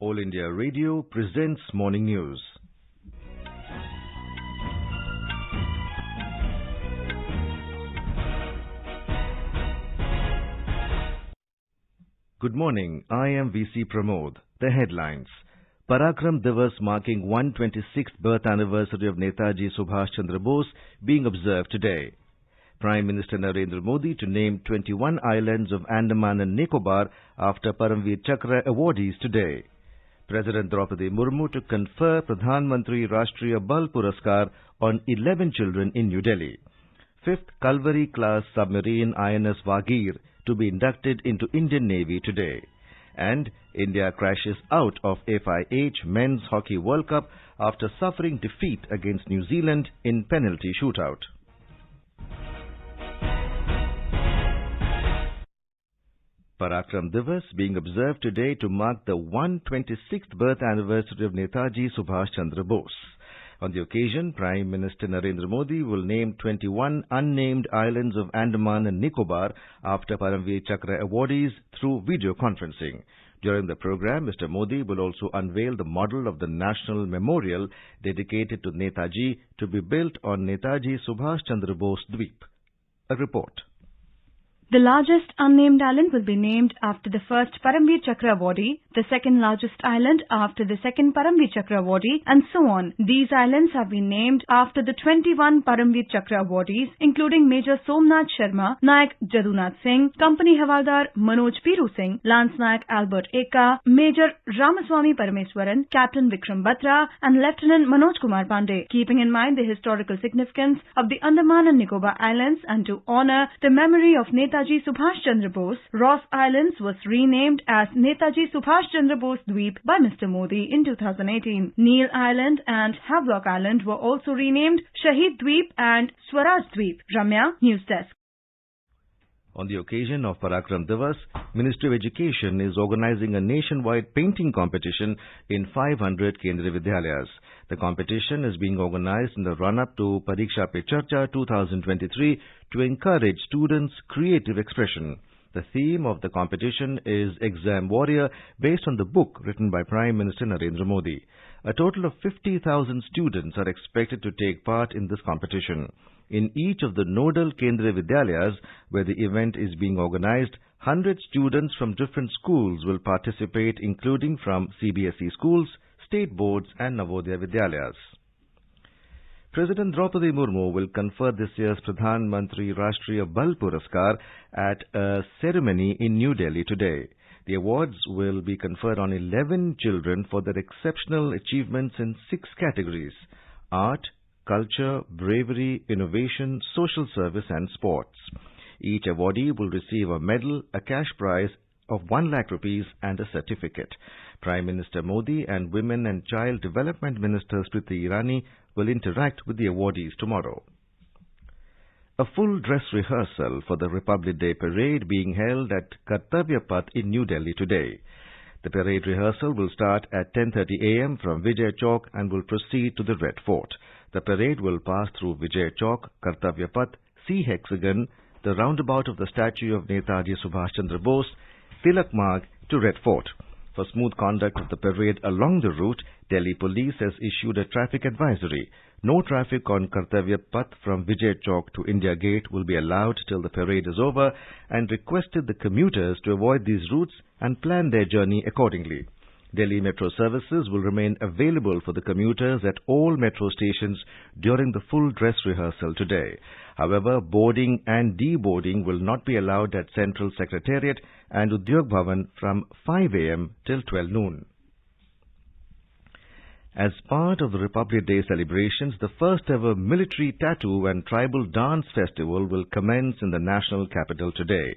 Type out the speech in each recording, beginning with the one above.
All India Radio presents Morning News. Good morning, I am VC Pramod. The headlines. Parakram Diwas marking 126th birth anniversary of Netaji Subhas Chandra Bose being observed today. Prime Minister Narendra Modi to name 21 islands of Andaman and Nicobar after Param Vir Chakra awardees today. President Droupadi Murmu to confer Pradhan Rashtriya Puraskar on 11 children in New Delhi. 5th Kalvari class submarine INS Vagir to be inducted into Indian Navy today. And India crashes out of FIH Men's Hockey World Cup after suffering defeat against New Zealand in penalty shootout. Parakram Diwas being observed today to mark the 126th birth anniversary of Netaji Subhas Chandra Bose. On the occasion, Prime Minister Narendra Modi will name 21 unnamed islands of Andaman and Nicobar after Param Vir Chakra awardees through video conferencing. During the program, Mr. Modi will also unveil the model of the National Memorial dedicated to Netaji to be built on Netaji Subhas Chandra Bose Dweep. A report. The largest unnamed island will be named after the first Param Vir Chakra awardee, the second largest island after the second Param Vir Chakra awardee, and so on. These islands have been named after the 21 Param Vir Chakra awardees, including Major Somnath Sharma, Nayak Jadunath Singh, Company Havaldar Manoj Piru Singh, Lance Nayak Albert Eka, Major Ramaswamy Parameswaran, Captain Vikram Batra, and Lieutenant Manoj Kumar Pandey, keeping in mind the historical significance of the Andaman and Nicobar Islands and to honor the memory of Netaji Subhas Chandra Bose. Ross Islands was renamed as Netaji Subhas Chandra Bose Dweep by Mr. Modi in 2018. Neil Island and Havelock Island were also renamed Shahid Dweep and Swaraj Dweep. Ramya, News Desk. On the occasion of Parakram Diwas, Ministry of Education is organizing a nationwide painting competition in 500 Kendriya Vidyalayas. The competition is being organized in the run-up to Pariksha Pe Charcha 2023 to encourage students' creative expression. The theme of the competition is Exam Warrior, based on the book written by Prime Minister Narendra Modi. A total of 50,000 students are expected to take part in this competition. In each of the nodal Kendriya Vidyalayas where the event is being organized, 100 students from different schools will participate, including from CBSE schools, state boards and Navodaya Vidyalayas. President Droupadi Murmu will confer this year's Pradhan Rashtriya Puraskar at a ceremony in New Delhi today. The awards will be conferred on 11 children for their exceptional achievements in 6 categories: art, culture, bravery, innovation, social service and sports. Each awardee will receive a medal, a cash prize of 1 lakh rupees and a certificate. Prime Minister Modi and Women and Child Development Minister Smriti Irani will interact with the awardees tomorrow. A full dress rehearsal for the Republic Day parade being held at Kartavya Path in New Delhi today. The parade rehearsal will start at 10:30 a.m. from Vijay Chowk and will proceed to the Red Fort. The parade will pass through Vijay Chowk, Kartavya Path, Sea Hexagon, the roundabout of the statue of Netaji Subhas Chandra Bose, Tilak Marg to Red Fort. For smooth conduct of the parade along the route, Delhi Police has issued a traffic advisory. No traffic on Kartavya Path from Vijay Chowk to India Gate will be allowed till the parade is over, and requested the commuters to avoid these routes and plan their journey accordingly. Delhi Metro services will remain available for the commuters at all metro stations during the full dress rehearsal today. However, boarding and deboarding will not be allowed at Central Secretariat and Udyog Bhavan from 5 a.m. till 12 noon. As part of the Republic Day celebrations, the first ever military tattoo and tribal dance festival will commence in the national capital today.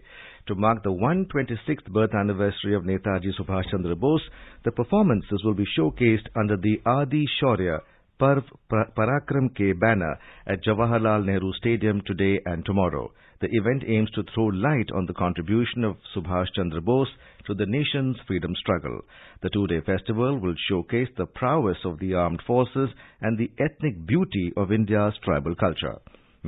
To mark the 126th birth anniversary of Netaji Subhas Chandra Bose, the performances will be showcased under the Adi Shaurya Parv Parakram Ke banner at Jawaharlal Nehru Stadium today and tomorrow. The event aims to throw light on the contribution of Subhas Chandra Bose to the nation's freedom struggle. The 2-day festival will showcase the prowess of the armed forces and the ethnic beauty of India's tribal culture.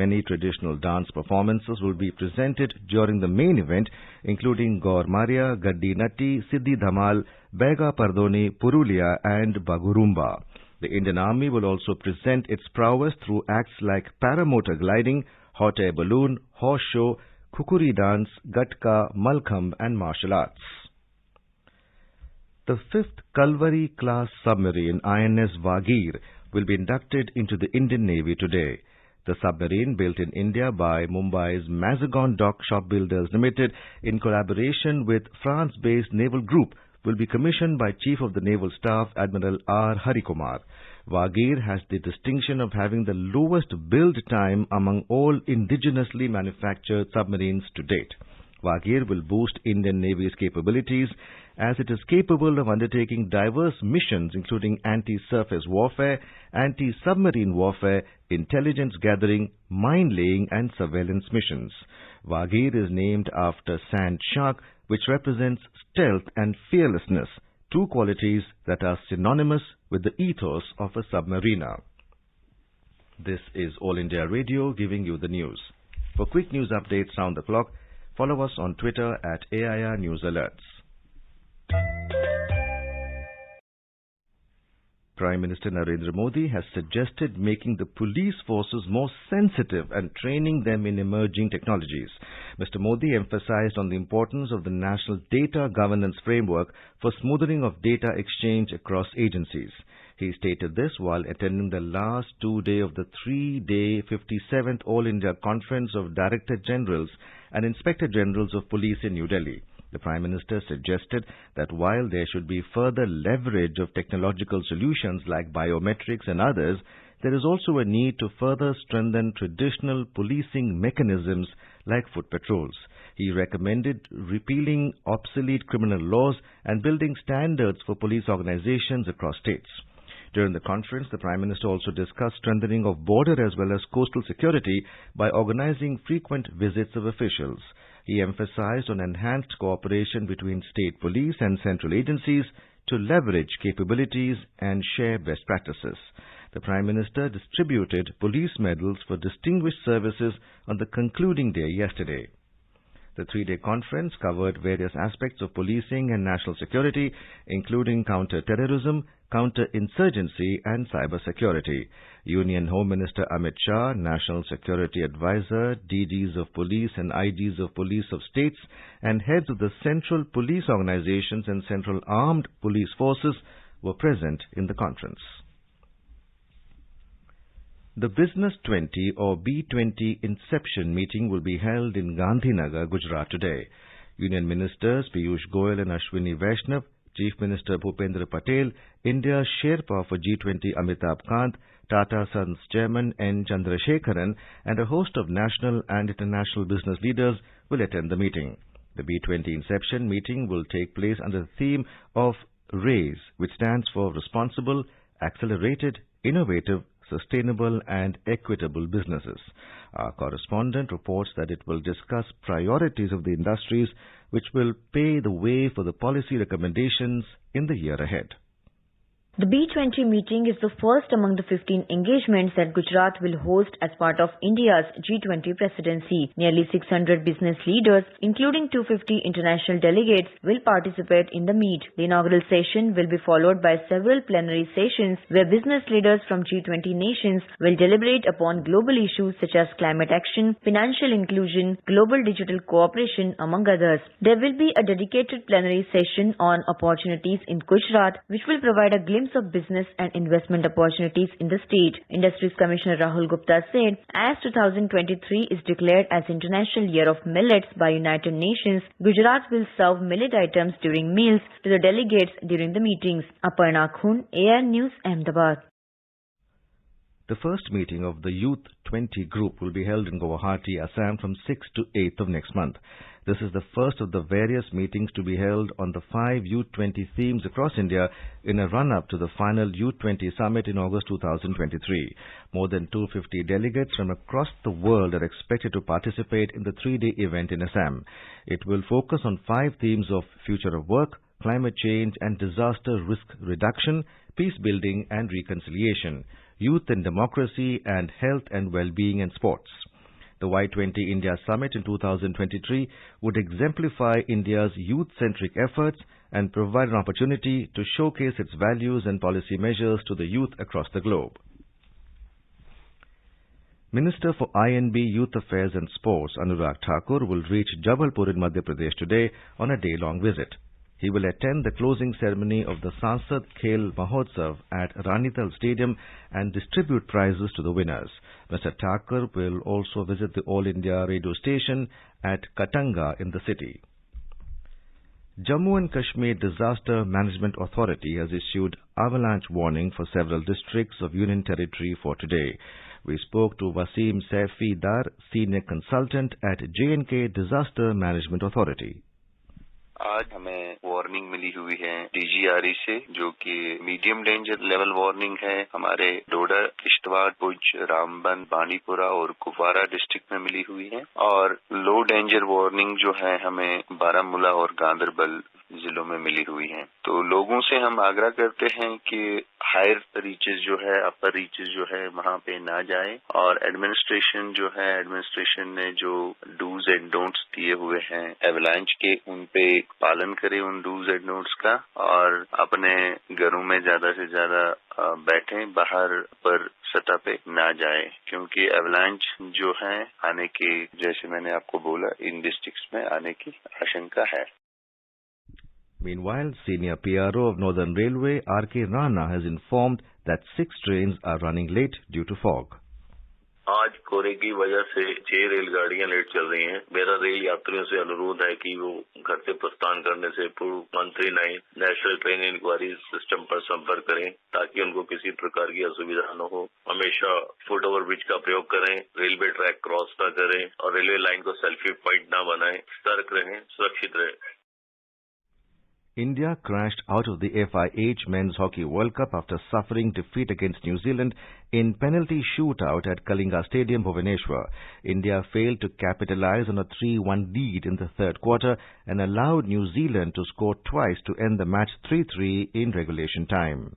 Many traditional dance performances will be presented during the main event, including Gaur Maria, Gaddi Natti, Siddhi Dhamal, Bega Pardoni, Purulia and Bagurumba. The Indian Army will also present its prowess through acts like paramotor gliding, hot air balloon, horse show, kukuri dance, gatka, malkham and martial arts. The 5th Kalvari class submarine INS Vagir will be inducted into the Indian Navy today. The submarine, built in India by Mumbai's Mazagon Dock Shopbuilders Limited in collaboration with France-based naval group, will be commissioned by Chief of the Naval Staff Admiral R. Harikumar. Vagir has the distinction of having the lowest build time among all indigenously manufactured submarines to date. Vagir will boost Indian Navy's capabilities as it is capable of undertaking diverse missions including anti-surface warfare, anti-submarine warfare, intelligence gathering, mine-laying and surveillance missions. Vagir is named after Sand Shark, which represents stealth and fearlessness, two qualities that are synonymous with the ethos of a submariner. This is All India Radio giving you the news. For quick news updates round the clock, follow us on Twitter at AIR News Alerts. Prime Minister Narendra Modi has suggested making the police forces more sensitive and training them in emerging technologies. Mr. Modi emphasized on the importance of the National Data Governance Framework for smoothing of data exchange across agencies. He stated this while attending the last 2-day of the 3-day 57th All India Conference of Director Generals and Inspector Generals of Police in New Delhi. The Prime Minister suggested that while there should be further leverage of technological solutions like biometrics and others, there is also a need to further strengthen traditional policing mechanisms like foot patrols. He recommended repealing obsolete criminal laws and building standards for police organizations across states. During the conference, the Prime Minister also discussed strengthening of border as well as coastal security by organizing frequent visits of officials. He emphasized on enhanced cooperation between state police and central agencies to leverage capabilities and share best practices. The Prime Minister distributed police medals for distinguished services on the concluding day yesterday. The 3-day conference covered various aspects of policing and national security, including counter-terrorism, counter-insurgency and cyber-security. Union Home Minister Amit Shah, National Security Advisor, DGs of police and IGs of police of states, and heads of the central police organizations and central armed police forces were present in the conference. The Business 20 or B20 Inception meeting will be held in Gandhinagar, Gujarat today. Union Ministers Piyush Goyal and Ashwini Vaishnav, Chief Minister Bhupendra Patel, India's Sherpa for G20 Amitabh Kant, Tata Sons Chairman N. Chandrasekharan and a host of national and international business leaders will attend the meeting. The B20 Inception meeting will take place under the theme of RAISE, which stands for Responsible, Accelerated, Innovative, Sustainable and Equitable Businesses. Our correspondent reports that it will discuss priorities of the industries which will pave the way for the policy recommendations in the year ahead. The B20 meeting is the first among the 15 engagements that Gujarat will host as part of India's G20 presidency. Nearly 600 business leaders, including 250 international delegates, will participate in the meet. The inaugural session will be followed by several plenary sessions where business leaders from G20 nations will deliberate upon global issues such as climate action, financial inclusion, global digital cooperation, among others. There will be a dedicated plenary session on opportunities in Gujarat, which will provide a glimpse of business and investment opportunities in the state. Industries Commissioner Rahul Gupta said, as 2023 is declared as International Year of Millets by United Nations, Gujarat will serve millet items during meals to the delegates during the meetings. Aparna Khun, AR News, Ahmedabad. The first meeting of the Youth 20 group will be held in Guwahati, Assam from 6th to 8th of next month. This is the first of the various meetings to be held on the 5 Youth 20 themes across India in a run-up to the final Youth 20 summit in August 2023. More than 250 delegates from across the world are expected to participate in the 3-day event in Assam. It will focus on 5 themes of future of work, climate change and disaster risk reduction, peace building and reconciliation, youth and democracy, and health and well-being and sports. The Y20 India Summit in 2023 would exemplify India's youth-centric efforts and provide an opportunity to showcase its values and policy measures to the youth across the globe. Minister for INB, Youth Affairs and Sports Anurag Thakur will reach Jabalpur in Madhya Pradesh today on a day-long visit. He will attend the closing ceremony of the Sansad Khel Mahotsav at Ranital Stadium and distribute prizes to the winners. Mr. Thakur will also visit the All India radio station at Katanga in the city. Jammu and Kashmir Disaster Management Authority has issued avalanche warning for several districts of Union Territory for today. We spoke to Wasim Saifi Dar, Senior Consultant at J&K Disaster Management Authority. आज हमें warning मिली हुई है DGRE से, जो कि medium danger level warning है। हमारे डोडा, किश्तवाड़, पुंछ, रामबन, बांडीपुरा और कुपवारा डिस्ट्रिक्ट में मिली हुई है। और लो डेंजर वार्निंग जो है हमें बारामूला और गांदरबल जिलों में मिली हुई है। तो लोगों से हम आग्रह करते हैं कि हायर रीचेस जो है, अपर रीचेस जो है, वहां पे ना जाए। और एडमिनिस्ट्रेशन ने जो डूज एंड डोंट्स दिए हुए हैं एवलांच के, उन पे पालन करें उन डूज एंड डोंट्स का, और अपने घरों में ज्यादा से ज्यादा बैठें, बाहर पर सतह पे ना जाए, क्योंकि एवलांच जो है आने की, जैसे मैंने आपको बोला, इन डिस्ट्रिक्ट्स में आने की आशंका है। Meanwhile, Senior PRO of Northern Railway, R.K. Rana, has informed that 6 trains are running late due to fog. आज कोहरे की वजह से 6 रेलगाड़ियां लेट चल रही हैं। मेरा रेल यात्रियों से अनुरोध है कि वो घर से प्रस्थान करने से पूर्व मंत्री नेशनल ट्रेन इंक्वायरी सिस्टम पर संपर्क करें, ताकि उनको किसी प्रकार की असुविधा न हो। हमेशा फुट ओवर ब्रिज का प्रयोग करें, रेलवे ट्रैक क्रॉस न करें और रेलवे लाइन को सेल्फी पॉइंट न बनाएं। सतर्क रहें, सुरक्षित रहें। India crashed out of the FIH Men's Hockey World Cup after suffering defeat against New Zealand in penalty shootout at Kalinga Stadium, Bhubaneswar. India failed to capitalize on a 3-1 lead in the third quarter and allowed New Zealand to score twice to end the match 3-3 in regulation time.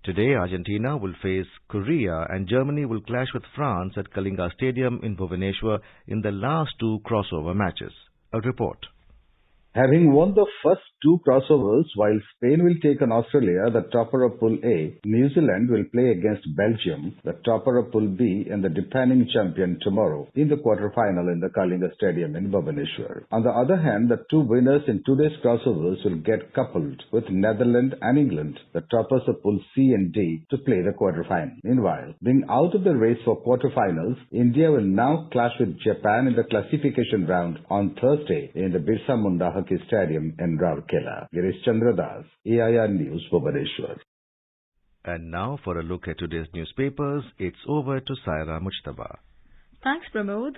Today, Argentina will face Korea and Germany will clash with France at Kalinga Stadium in Bhubaneswar in the last 2 crossover matches. A report. Having won the first 2 crossovers, while Spain will take on Australia, the topper of Pool A, New Zealand will play against Belgium, the topper of Pool B, and the defending champion tomorrow in the quarter-final in the Kalinga Stadium in Bhubaneswar. On the other hand, the 2 winners in today's crossovers will get coupled with Netherlands and England, the toppers of Pool C and D, to play the quarter-final. Meanwhile, being out of the race for quarter-finals, India will now clash with Japan in the classification round on Thursday in the Birsa Munda Hockey Stadium in Rourkela. Girish Chandra Das, AIR News, Bhubaneswar. And now for a look at today's newspapers, it's over to Saira Mujtaba. Thanks, Pramod.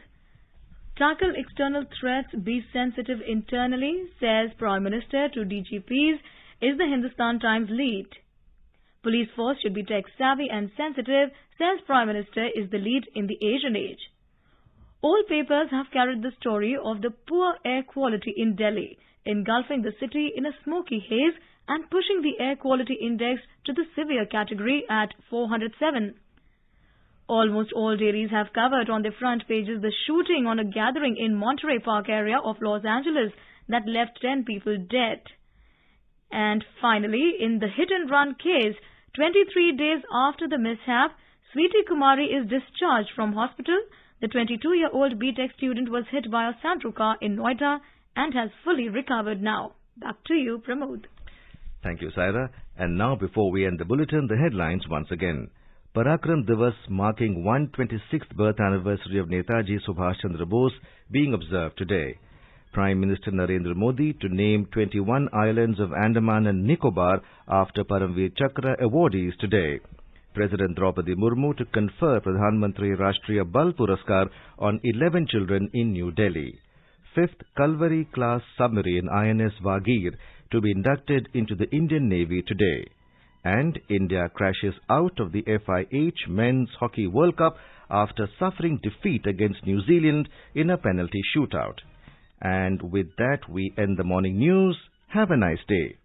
Tackle external threats, be sensitive internally, says Prime Minister to DGPs, is the Hindustan Times lead. Police force should be tech-savvy and sensitive, says Prime Minister, is the lead in the Asian age. All papers have carried the story of the poor air quality in Delhi, engulfing the city in a smoky haze and pushing the air quality index to the severe category at 407. Almost all dailies have covered on their front pages the shooting on a gathering in Monterey Park area of Los Angeles that left 10 people dead. And finally, in the hit-and-run case, 23 days after the mishap, Sweetie Kumari is discharged from hospital. The 22-year-old B.Tech student was hit by a Santro car in Noida and has fully recovered now. Back to you, Pramod. Thank you, Saira. And now, before we end the bulletin, the headlines once again. Parakram Diwas marking 126th birth anniversary of Netaji Subhas Chandra Bose being observed today. Prime Minister Narendra Modi to name 21 islands of Andaman and Nicobar after Param Vir Chakra awardees today. President Droupadi Murmu to confer Pradhan Rashtriya Puraskar on 11 children in New Delhi. 5th Kalvari class submarine INS Vagir to be inducted into the Indian Navy today. And India crashes out of the FIH Men's Hockey World Cup after suffering defeat against New Zealand in a penalty shootout. And with that, we end the morning news. Have a nice day.